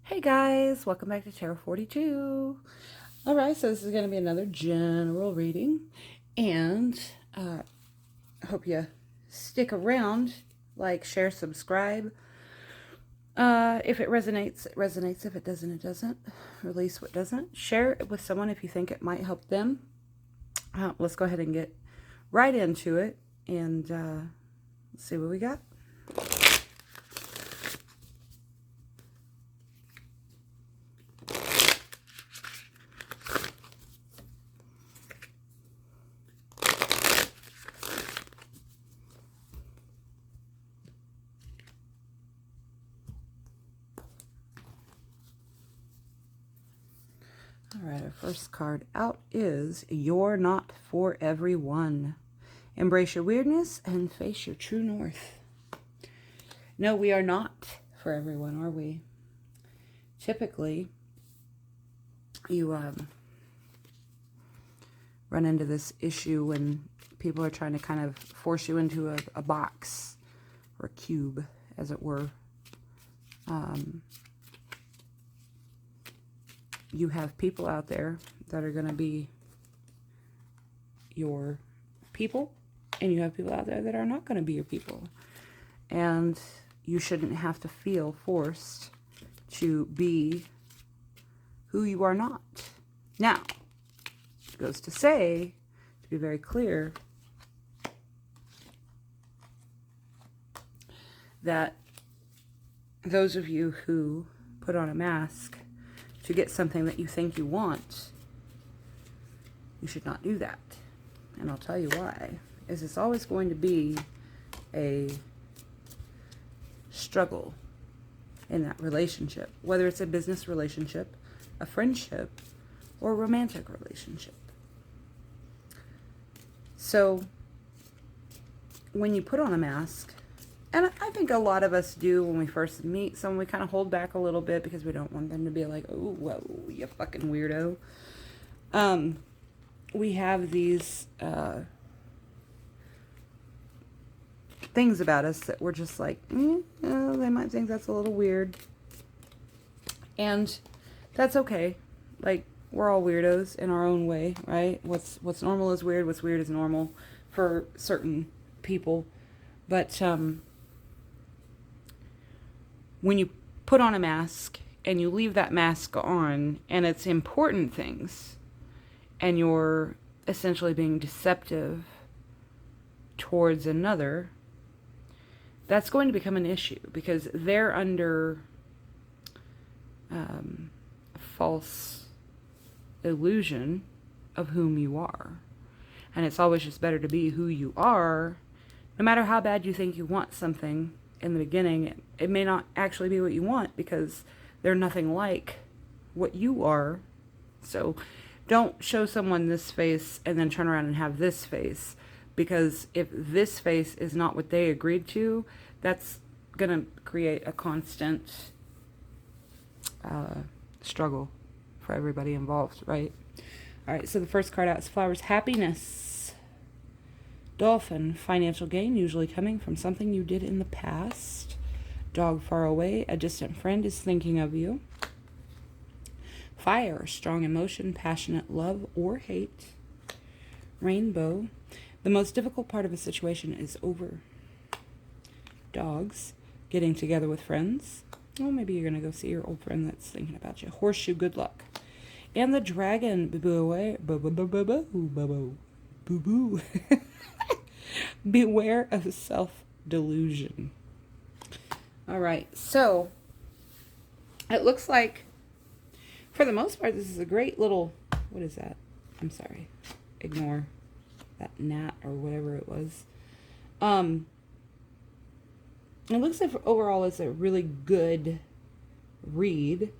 Hey guys, welcome back to Tarot 42. Alright, so this is going to be another general reading, and I hope you stick around, like, share, subscribe. If it resonates, it resonates. If it doesn't, it doesn't. Release what doesn't. Share it with someone if you think it might help them. Let's go ahead and get right into it, and let's see what we got. All right, our first card out is You're Not For Everyone. Embrace your weirdness and face your true north. No, we are not for everyone, are we? Typically, you run into this issue when people are trying to kind of force you into a box or a cube, as it were. You have people out there that are going to be your people, and you have people out there that are not going to be your people. And you shouldn't have to feel forced to be who you are not. Now, it goes to say, to be very clear, that those of you who put on a mask to get something that you think you want, you should not do that. And I'll tell you why. Is it's always going to be a struggle in that relationship, whether it's a business relationship, a friendship, or a romantic relationship. So when you put on a mask, and I think a lot of us do when we first meet someone, we kind of hold back a little bit because we don't want them to be like, oh, whoa, you fucking weirdo. We have these things about us that we're just like, they might think that's a little weird. And that's okay. Like, we're all weirdos in our own way, right? What's normal is weird. What's weird is normal for certain people. But when you put on a mask and you leave that mask on, and it's important things, and you're essentially being deceptive towards another, that's going to become an issue because they're under false illusion of whom you are. And it's always just better to be who you are, no matter how bad you think you want something in the beginning. It may not actually be what you want because they're nothing like what you are. So don't show someone this face and then turn around and have this face, because if this face is not what they agreed to, that's going to create a constant struggle for everybody involved, right? All right, so the first card out is Flowers. Happiness. Dolphin. Financial gain, usually coming from something you did in the past. Dog far away. A distant friend is thinking of you. Fire. Strong emotion, passionate love or hate. Rainbow. The most difficult part of a situation is over. Dogs. Getting together with friends. Well, maybe you're going to go see your old friend that's thinking about you. Horseshoe. Good luck. And the dragon. Beware of self-delusion. All right, so it looks like, for the most part, this is a great little, what is that? I'm sorry. Ignore that gnat or whatever it was. It looks like overall it's a really good read.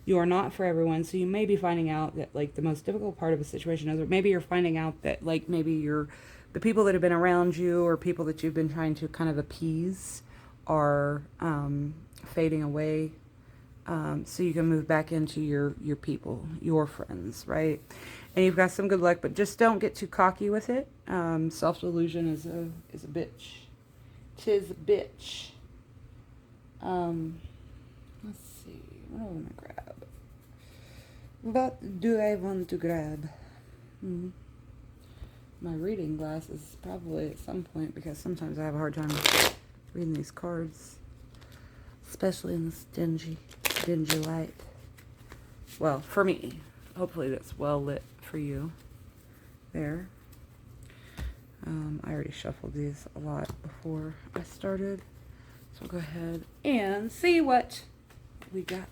You are not for everyone, so you may be finding out that, like, the most difficult part of a situation is, or maybe you're finding out that, like, maybe the people that have been around you or people that you've been trying to kind of appease are fading away, so you can move back into your people, your friends, right? And you've got some good luck, but just don't get too cocky with it. Self-delusion is a bitch. 'Tis a bitch. Let's see. What do I want to grab? What do I want to grab? My reading glasses probably at some point, because sometimes I have a hard time reading these cards, especially in this dingy light. Well, for me. Hopefully that's well lit for you. There. I already shuffled these a lot before I started. So I'll go ahead and see what we got.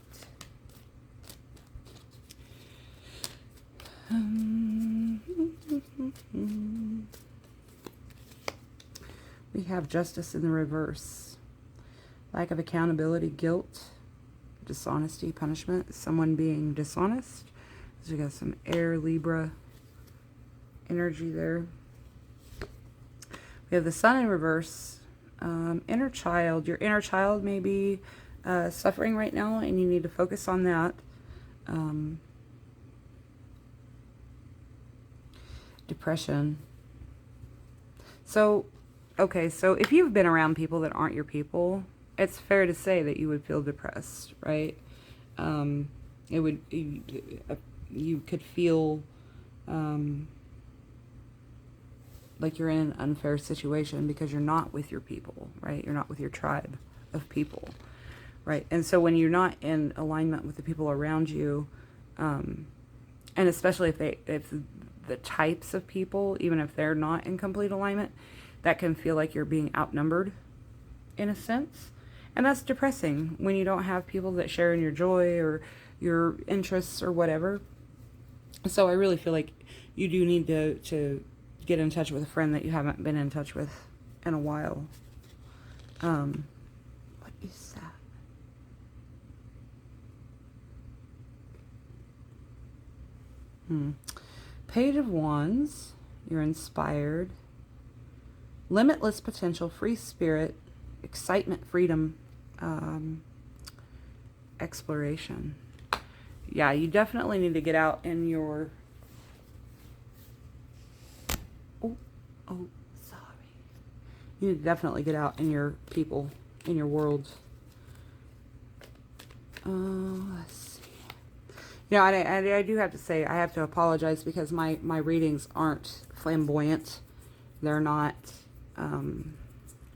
We have justice in the reverse. Lack of accountability, guilt, dishonesty, punishment. Someone being dishonest. So we got some air, Libra energy there. We have the sun in reverse. Inner child. Your inner child may be suffering right now, and you need to focus on that. Depression. So, okay, so if you've been around people that aren't your people, it's fair to say that you would feel depressed, right? It would, you could feel like you're in an unfair situation because you're not with your people, right? You're not with your tribe of people, right? And so when you're not in alignment with the people around you, and especially if the types of people, even if they're not in complete alignment, that can feel like you're being outnumbered in a sense. And that's depressing when you don't have people that share in your joy or your interests or whatever. So I really feel like you do need to get in touch with a friend that you haven't been in touch with in a while. What is that? Page of Wands. You're inspired. Limitless potential, free spirit, excitement, freedom, exploration. Yeah, you definitely need to get out in your... Oh, sorry. You need to definitely get out in your people, in your world. Let's see. You know, I do have to say, I have to apologize because my readings aren't flamboyant. They're not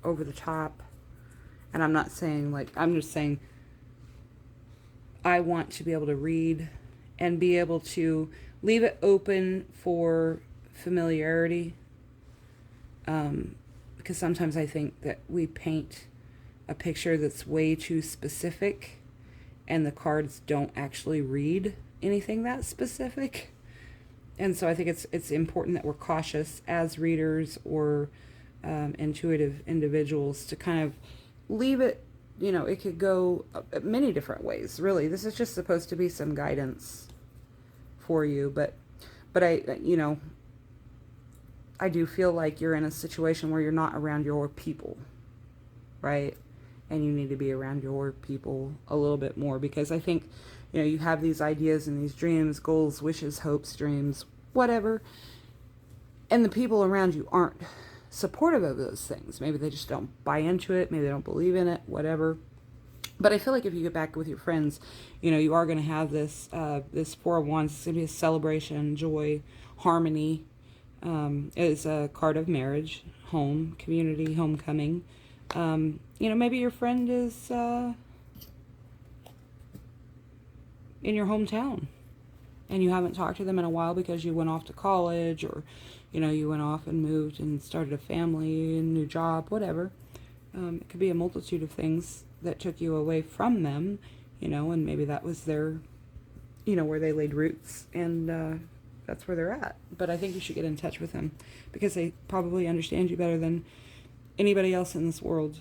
over the top. And I'm not saying, like, I'm just saying I want to be able to read and be able to leave it open for familiarity. Because sometimes I think that we paint a picture that's way too specific and the cards don't actually read anything that specific. And so I think it's important that we're cautious as readers or intuitive individuals to kind of leave it, you know, it could go many different ways, really. This is just supposed to be some guidance for you, but I, you know, I do feel like you're in a situation where you're not around your people, right? And you need to be around your people a little bit more, because I think, you know, you have these ideas and these dreams, goals, wishes, hopes, dreams, whatever, and the people around you aren't supportive of those things. Maybe they just don't buy into it. Maybe they don't believe in it, whatever. But I feel like if you get back with your friends, you know, you are going to have this, this Four of Wands. It's going to be a celebration, joy, harmony. It's a card of marriage, home, community, homecoming. You know, maybe your friend is in your hometown and you haven't talked to them in a while because you went off to college, or, you know, you went off and moved and started a family, a new job, whatever. It could be a multitude of things that took you away from them, you know, and maybe that was their, you know, where they laid roots, and that's where they're at. But I think you should get in touch with them because they probably understand you better than anybody else in this world.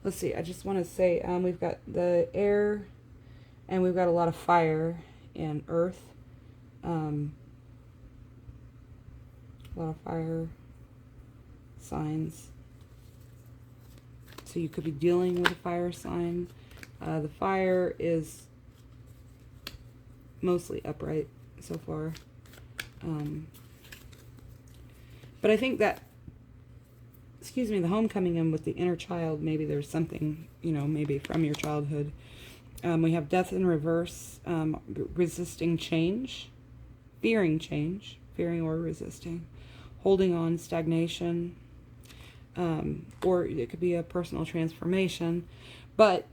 Let's see, I just want to say, we've got the air, and we've got a lot of fire and earth. A lot of fire signs. So you could be dealing with a fire sign. The fire is mostly upright so far. But I think that, excuse me, the home coming in with the inner child. Maybe there's something, maybe from your childhood. We have death in reverse, resisting change, fearing or resisting, holding on, stagnation, or it could be a personal transformation. But,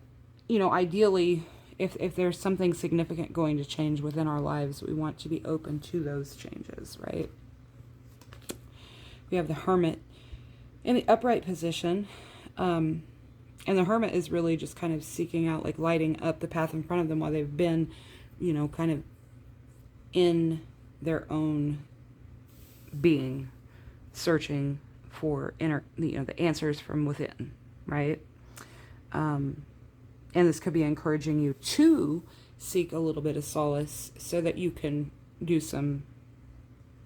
ideally, if there's something significant going to change within our lives, we want to be open to those changes, right? We have the Hermit in the upright position. And the Hermit is really just kind of seeking out, like lighting up the path in front of them while they've been, kind of in their own being, searching for the answers from within, right? And this could be encouraging you to seek a little bit of solace so that you can do some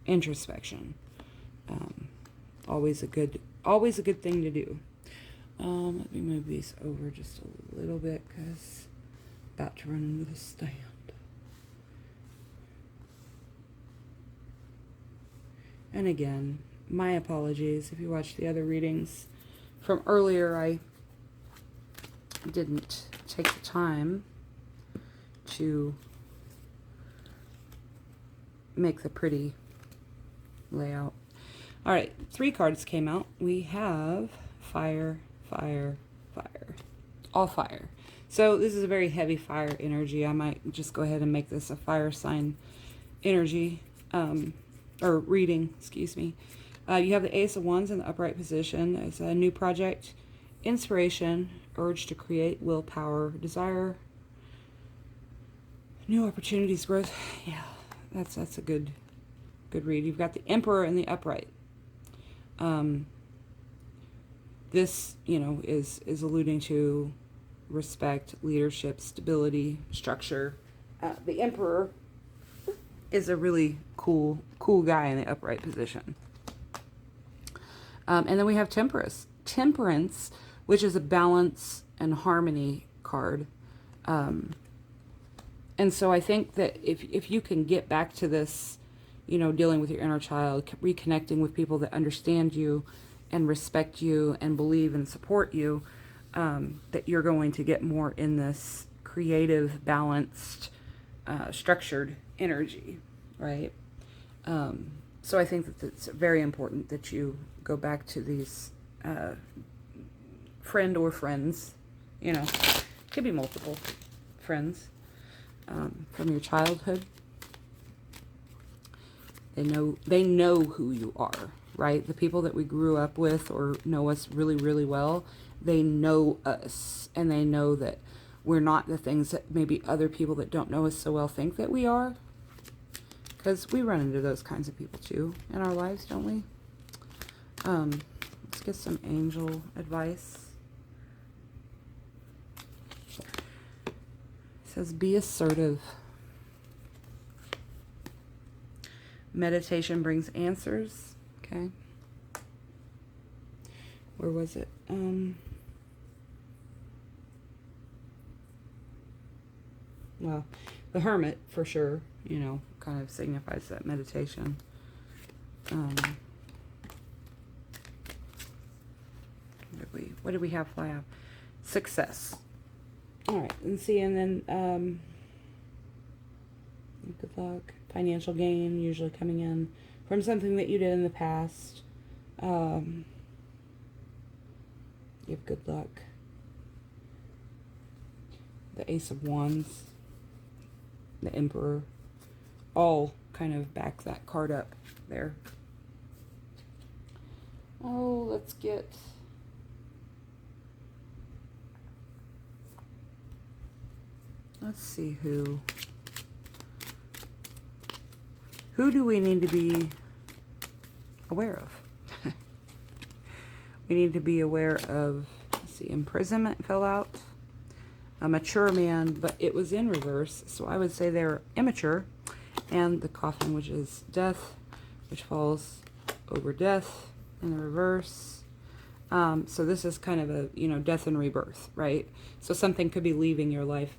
introspection. Always a good thing to do. Let me move these over just a little bit because I'm about to run into the stand. And again, my apologies if you watched the other readings from earlier. I didn't take the time to make the pretty layout. All right, 3 cards came out. We have fire, fire, fire. All fire. So this is a very heavy fire energy. I might just go ahead and make this a fire sign energy, or reading, excuse me. You have the Ace of Wands in the upright position. It's a new project, inspiration, urge to create, willpower, desire, new opportunities, growth. Yeah, that's a good read. You've got the Emperor in the upright. This, is alluding to respect, leadership, stability, structure. The Emperor is a really cool guy in the upright position. And then we have Temperance, which is a balance and harmony card. And so I think that if you can get back to this, dealing with your inner child, reconnecting with people that understand you and respect you and believe and support you, that you're going to get more in this creative, balanced, structured energy, right? So I think that it's very important that you go back to these friend or friends, could be multiple friends from your childhood. They know who you are, right? The people that we grew up with or know us really, really well, they know us, and they know that we're not the things that maybe other people that don't know us so well think that we are. Because we run into those kinds of people too in our lives, don't we? Let's get some angel advice. It says, be assertive. Meditation brings answers. Okay. Where was it? Well, the Hermit, for sure, kind of signifies that meditation. What did we have fly out? Success. All right, and see, and then good luck. Financial gain, usually coming in from something that you did in the past. You have good luck. The Ace of Wands, the Emperor, all kind of back that card up there. Oh, let's see who do we need to be aware of? We need to be aware of, let's see, imprisonment fell out. A mature man, but it was in reverse, so I would say they're immature. And the Coffin, which is death, which falls over death in the reverse. So this is kind of a, death and rebirth, right? So something could be leaving your life.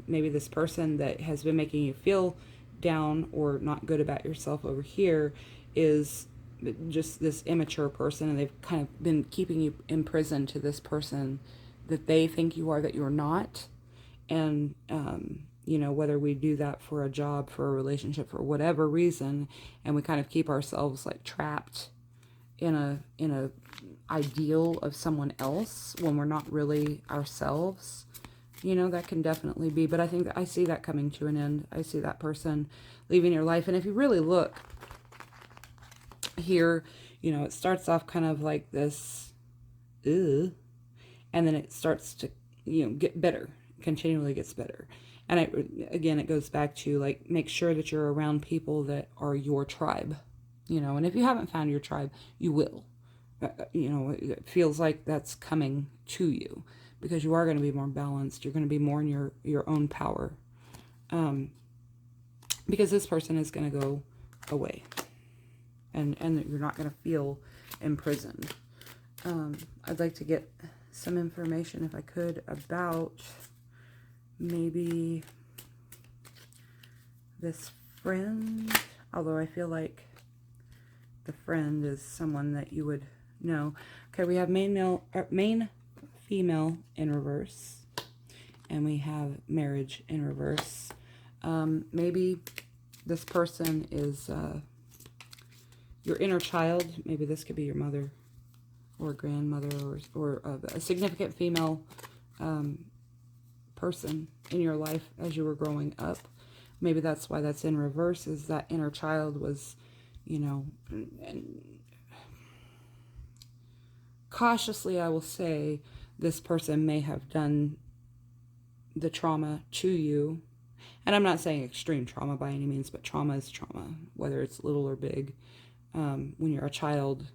Maybe this person that has been making you feel down or not good about yourself over here is just this immature person, and they've kind of been keeping you imprisoned to this person that they think you are, that you're not. And, you know, whether we do that for a job, for a relationship, for whatever reason, and we kind of keep ourselves like trapped in a ideal of someone else when we're not really ourselves, you know, that can definitely be. But I think that I see that coming to an end. I see that person leaving your life. And if you really look here, you know, it starts off kind of like this, and then it starts to, you know, get better, continually gets better. And again, it goes back to like, make sure that you're around people that are your tribe, you know, and if you haven't found your tribe, you will. You know, it feels like that's coming to you, because you are going to be more balanced. You're going to be more in your own power, because this person is going to go away, and you're not going to feel imprisoned. I'd like to get some information, if I could, about maybe this friend, although I feel like the friend is someone that you would know. Okay, we have main female in reverse, and we have marriage in reverse. Maybe this person is your inner child. Maybe this could be your mother or grandmother, or a significant female person in your life as you were growing up. Maybe that's why that's in reverse, is that inner child was, you know, and cautiously I will say this person may have done the trauma to you. And I'm not saying extreme trauma by any means, but trauma is trauma, whether it's little or big. When you're a child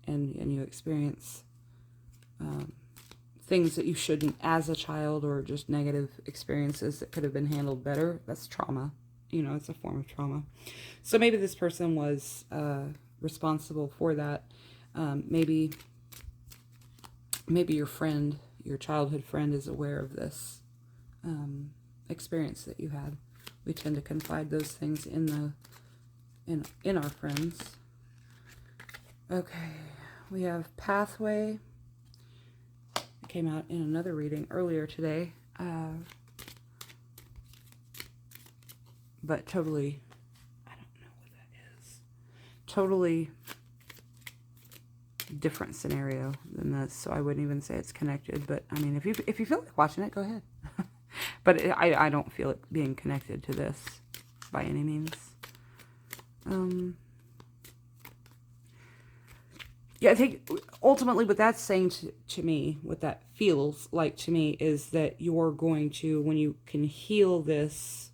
and you experience things that you shouldn't as a child, or just negative experiences that could have been handled better, that's trauma. You know, it's a form of trauma. So maybe this person was responsible for that. Maybe your friend, your childhood friend, is aware of this experience that you had. We tend to confide those things in our friends. Okay, we have pathway. It came out in another reading earlier today. But totally, I don't know what that is. Totally different scenario than this, so I wouldn't even say it's connected. But I mean, if you feel like watching it, go ahead. But I don't feel it being connected to this by any means. Yeah, I think ultimately what that's saying to me, what that feels like to me, is that you're going to, when you can heal this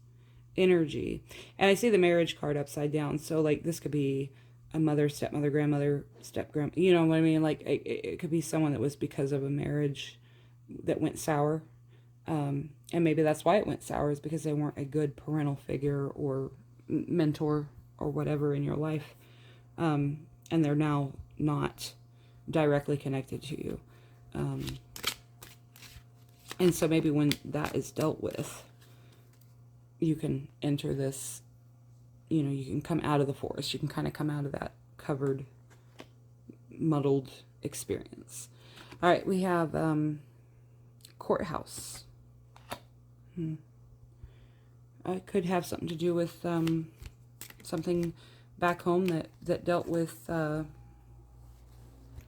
energy, and I see the marriage card upside down, so like this could be a mother, stepmother, grandmother, step-grand, you know what I mean? Like it could be someone that was because of a marriage that went sour, and maybe that's why it went sour, is because they weren't a good parental figure or mentor or whatever in your life, and they're now not directly connected to you, and so maybe when that is dealt with, you can enter this, you know, you can come out of the forest. You can kind of come out of that covered, muddled experience. All right, we have courthouse. It could have something to do with something back home that dealt with a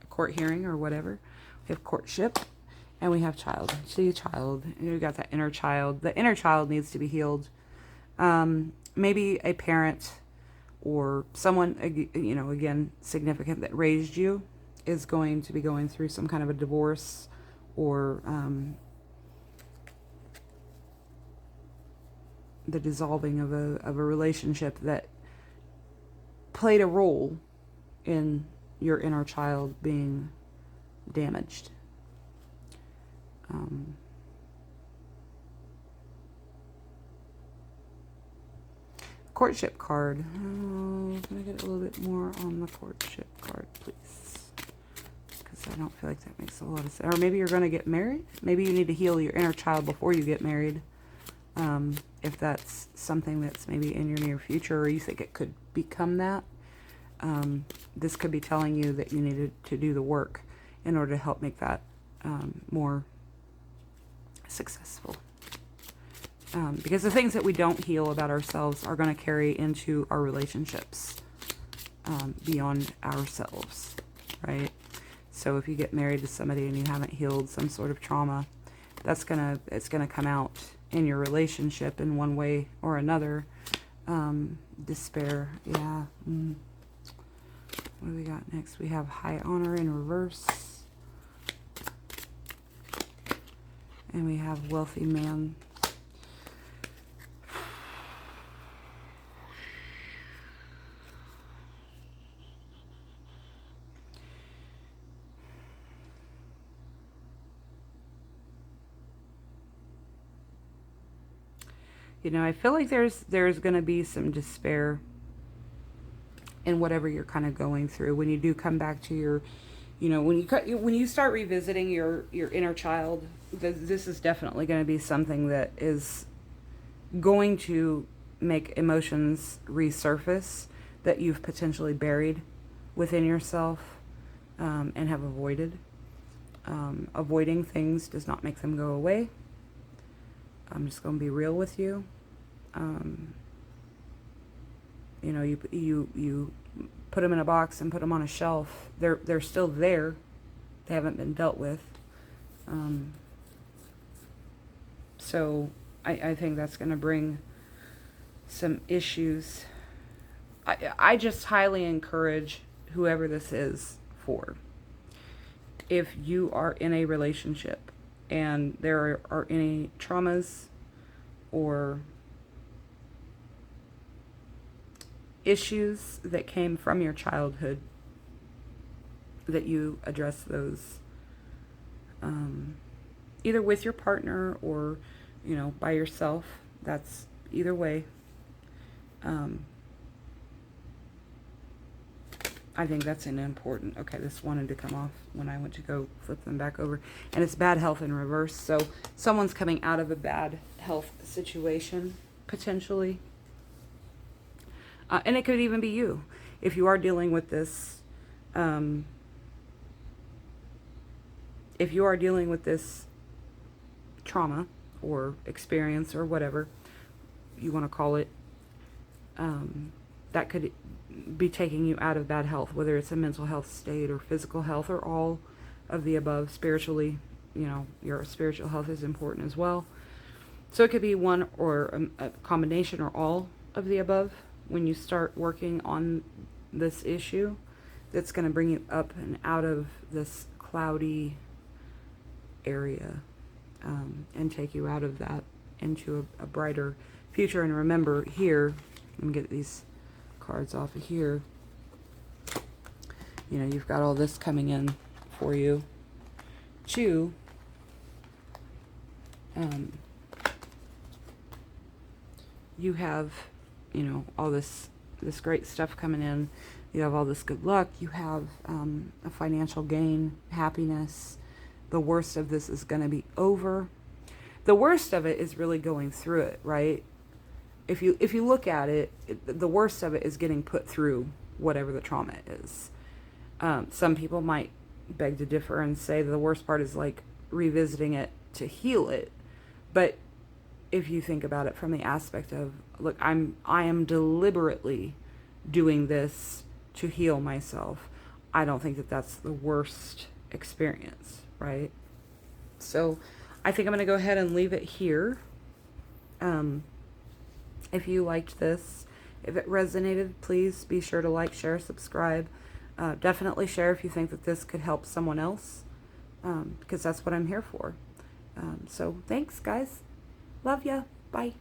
court hearing or whatever. We have courtship. And we have child. See, child. We got that inner child. The inner child needs to be healed. Maybe a parent or someone, you know, again, significant that raised you is going to be going through some kind of a divorce, or the dissolving of a relationship that played a role in your inner child being damaged. Courtship card. Can I get a little bit more on the courtship card, please? Because I don't feel like that makes a lot of sense. Or maybe you're going to get married. Maybe you need to heal your inner child before you get married. If that's something that's maybe in your near future, or you think it could become that. this could be telling you that you needed to do the work in order to help make that more successful. Because the things that we don't heal about ourselves are going to carry into our relationships beyond ourselves, right? So if you get married to somebody and you haven't healed some sort of trauma, it's gonna come out in your relationship in one way or another. Despair, yeah. What do we got next? We have high honor in reverse. And we have wealthy man. You know, I feel like there's going to be some despair in whatever you're kind of going through when you do come back to your, you know, when you start revisiting your inner child. This is definitely going to be something that is going to make emotions resurface that you've potentially buried within yourself and have avoided. Avoiding things does not make them go away. I'm just going to be real with you. You know, you put them in a box and put them on a shelf. They're still there. They haven't been dealt with. So I think that's going to bring some issues. I just highly encourage whoever this is for. If you are in a relationship and there are any traumas or issues that came from your childhood, that you address those either with your partner or, you know, by yourself. That's either way. I think that's an important. Okay, this wanted to come off when I went to go flip them back over. And it's bad health in reverse. So someone's coming out of a bad health situation, potentially. And it could even be you. If you are dealing with this, trauma or experience or whatever you want to call it, that could be taking you out of bad health, whether it's a mental health state or physical health or all of the above. Spiritually, you know, your spiritual health is important as well. So it could be one or a combination or all of the above when you start working on this issue that's going to bring you up and out of this cloudy area and take you out of that into a brighter future. And remember here, let me get these cards off of here. You know, you've got all this coming in for you to you have, you know, all this great stuff coming in. You have all this good luck. You have a financial gain, happiness. The worst of this is going to be over. The worst of it is really going through it, right? If you look at it, the worst of it is getting put through whatever the trauma is. Some people might beg to differ and say the worst part is like revisiting it to heal it. But if you think about it from the aspect of, look, I am deliberately doing this to heal myself, I don't think that that's the worst experience, right? So I think I'm going to go ahead and leave it here. If you liked this, if it resonated, please be sure to like, share, subscribe. Definitely share if you think that this could help someone else, because that's what I'm here for. So thanks, guys. Love ya. Bye.